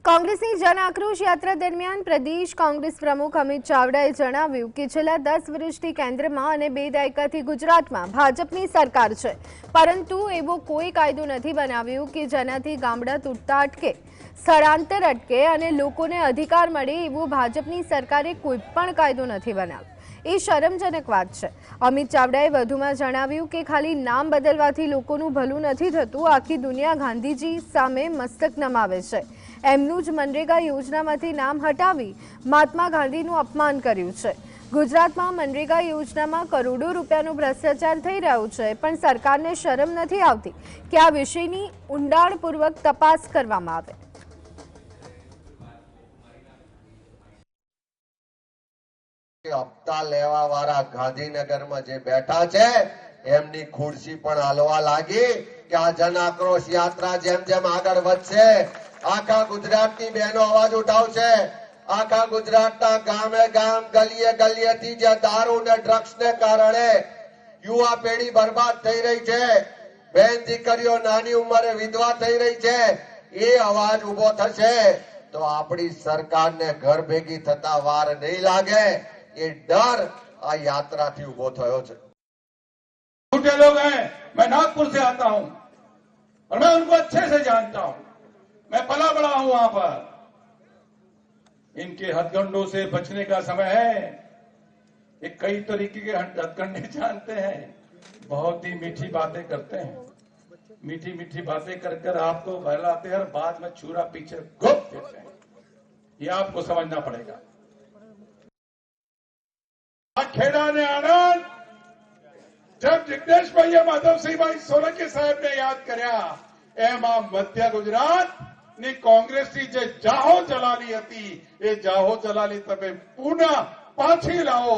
કોંગ્રેસની જન આક્રોશ યાત્રા દરમિયાન પ્રદેશ કોંગ્રેસ પ્રમુખ અમિત ચાવડાએ જણાવ્યું કે છેલ્લા 10 વર્ષથી કેન્દ્રમાં અને 2 દાયકાથી ગુજરાતમાં ભાજપની સરકાર છે, પરંતુ એવો કોઈ કાયદો નથી બનાવ્યો કે જેનાથી ગામડા તૂટતા અટકે, સ્થળાંતર અટકે અને લોકોને અધિકાર મળે એવો ભાજપની સરકારે કોઈ પણ કાયદો નથી બનાવ્યો। એ શરમજનક વાત છે। અમિત ચાવડાએ વધુમાં જણાવ્યું કે ખાલી નામ બદલવાથી લોકોનું ભલું નથી થતું, આખી દુનિયા ગાંધીજી સામે મસ્તક નમાવે છે। એમનું જ મનરેગા યોજનામાંથી નામ હટાવી મહાત્મા ગાંધીનું અપમાન કર્યું છે। ગુજરાતમાં મનરેગા યોજનામાં કરોડો રૂપિયાનો ભ્રષ્ટાચાર થઈ રહ્યો છે, પણ સરકારને શરમ નથી આવતી કે આ વિષયની ઊંડાણપૂર્વક તપાસ કરવામાં આવે। હપ્તા લેવા વાળા ગાંધીનગરમાં જે બેઠા છે એમની ખુરશી પણ હાલવા લાગી કે આ જન આક્રોશ યાત્રા જેમ જેમ આગળ વધશે આખા ગુજરાતની બહેનો અવાજ ઉઠાવશે। આખા ગુજરાતના ગામે ગામ ગલીએ ગલીએથી જે દારૂ ને ડ્રગ્સ ને કારણે યુવા પેઢી બરબાદ થઈ રહી છે, બેન દીકરીઓ નાની ઉંમરે વિધવા થઈ રહી છે, એ અવાજ ઉભો થશે તો આપણી સરકારને ઘર ભેગી થતા વાર નહીં લાગે। ये डर आ यात्रा थी उभो थयो छे। छोटे लोग हैं, मैं नागपुर से आता हूं और मैं उनको अच्छे से जानता हूं, मैं पला बड़ा हूं वहां पर। इनके हथकंडों से बचने का समय है। ये कई तरीके के हथकंडे जानते हैं, बहुत ही मीठी बातें करते हैं, मीठी मीठी बातें कर कर आपको बहलाते हैं और बाद में छुरा पीछे घोप देते हैं। ये आपको समझना पड़ेगा। खेड़ा ने आनंद जब जिग्नेश भाई माधवसिंह भाई सोलंकी साहब ने याद કર્યા એમાં મધ્ય ગુજરાતની કોંગ્રેસની જે જાહો ચલાલી હતી એ જાહો ચલાલી તમે પુનઃ પાછી લાવો।